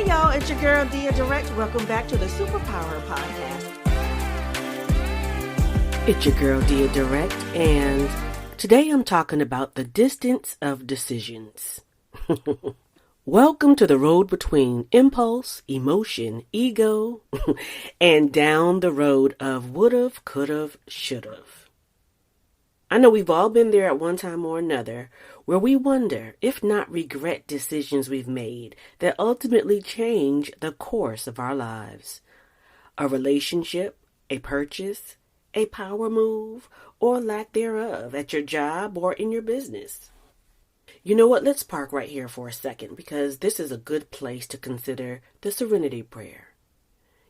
Hey y'all, it's your girl Dia Direct. Welcome back to the Superpower Podcast. It's your girl Dia Direct, and today I'm talking about the distance of decisions. Welcome to the road between impulse, emotion, ego, and down the road of would've, could've, should've. I know we've all been there at one time or another, where we wonder, if not regret, decisions we've made that ultimately change the course of our lives. A relationship, a purchase, a power move, or lack thereof at your job or in your business. You know what? Let's park right here for a second, because this is a good place to consider the Serenity Prayer.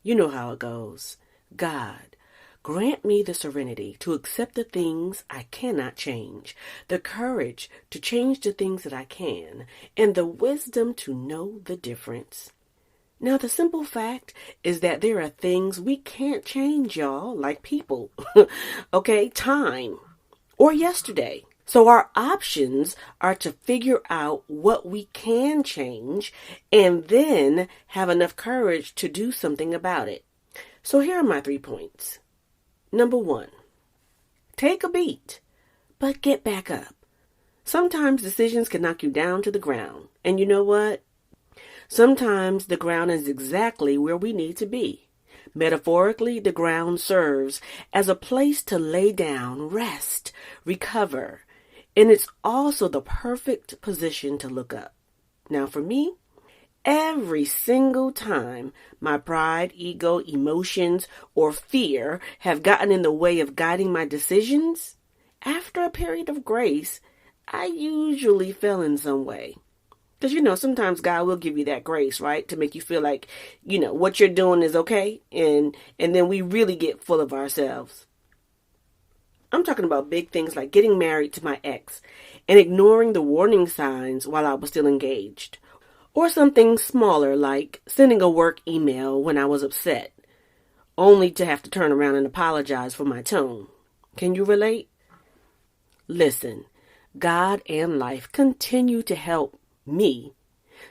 You know how it goes. God, grant me the serenity to accept the things I cannot change, the courage to change the things that I can, and the wisdom to know the difference. Now, the simple fact is that there are things we can't change, y'all, like people, okay, time, or yesterday. So our options are to figure out what we can change and then have enough courage to do something about it. So here are my 3 points. Number 1, take a beat, but get back up. Sometimes decisions can knock you down to the ground. And you know what? Sometimes the ground is exactly where we need to be. Metaphorically, the ground serves as a place to lay down, rest, recover. And it's also the perfect position to look up. Now for me, every single time my pride, ego, emotions, or fear have gotten in the way of guiding my decisions, after a period of grace, I usually fell in some way. Because, sometimes God will give you that grace, right? To make you feel like, what you're doing is okay. And then we really get full of ourselves. I'm talking about big things like getting married to my ex and ignoring the warning signs while I was still engaged. Or something smaller like sending a work email when I was upset, only to have to turn around and apologize for my tone. Can you relate? Listen, God and life continue to help me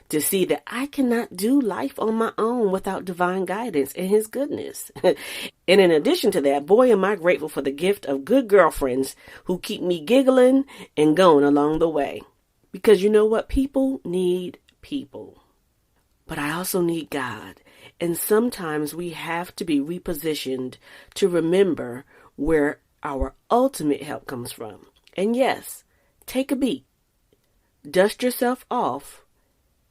to see that I cannot do life on my own without divine guidance and His goodness. And in addition to that, boy, am I grateful for the gift of good girlfriends who keep me giggling and going along the way. Because you know what? People need people. But I also need God. And sometimes we have to be repositioned to remember where our ultimate help comes from. And yes, take a beat, dust yourself off,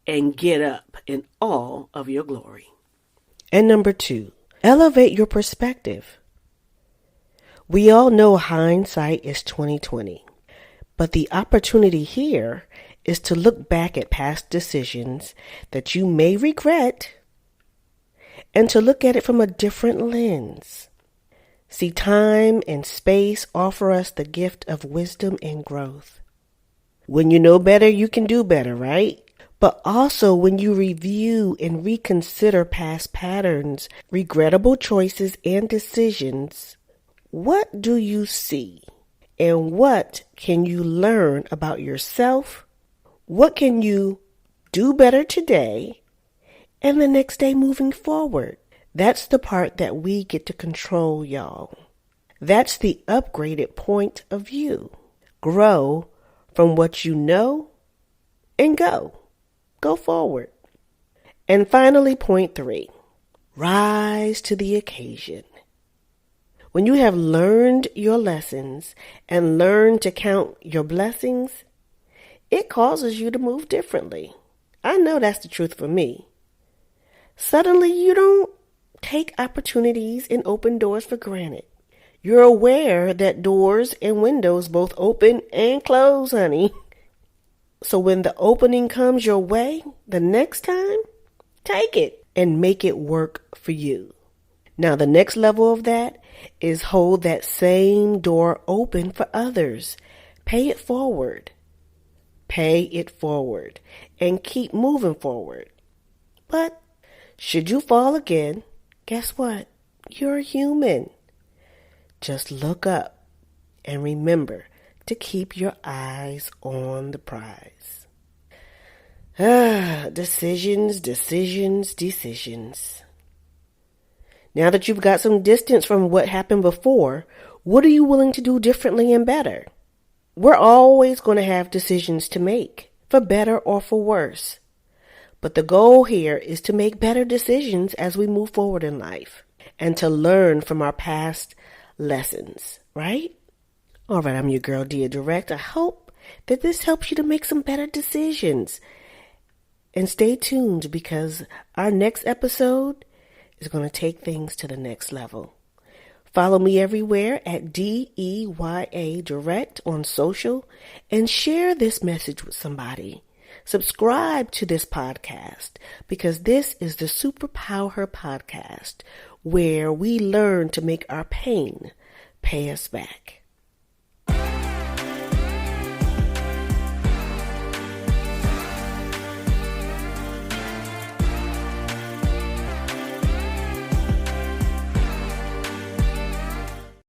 and get up in all of your glory. And number 2, elevate your perspective. We all know hindsight is 20/20, but the opportunity here is to look back at past decisions that you may regret and to look at it from a different lens. See, time and space offer us the gift of wisdom and growth. When you know better, you can do better, right? But also when you review and reconsider past patterns, regrettable choices, and decisions, what do you see? And what can you learn about yourself? What can you do better today and the next day moving forward? That's the part that we get to control, y'all. That's the upgraded point of view. Grow from what you know and go. Go forward. And finally, point 3, rise to the occasion. When you have learned your lessons and learned to count your blessings, it causes you to move differently. I know that's the truth for me. Suddenly, you don't take opportunities and open doors for granted. You're aware that doors and windows both open and close, honey. So when the opening comes your way, the next time, take it and make it work for you. Now, the next level of that is hold that same door open for others. Pay it forward. Pay it forward and keep moving forward. But should you fall again, guess what? You're human. Just look up and remember to keep your eyes on the prize. Decisions, decisions, decisions. Now that you've got some distance from what happened before, what are you willing to do differently and better? We're always going to have decisions to make, for better or for worse. But the goal here is to make better decisions as we move forward in life and to learn from our past lessons, right? All right, I'm your girl, Dia Direct. I hope that this helps you to make some better decisions. And stay tuned because our next episode is going to take things to the next level. Follow me everywhere at DEYA Direct on social and share this message with somebody. Subscribe to this podcast because this is the Superpower Podcast where we learn to make our pain pay us back.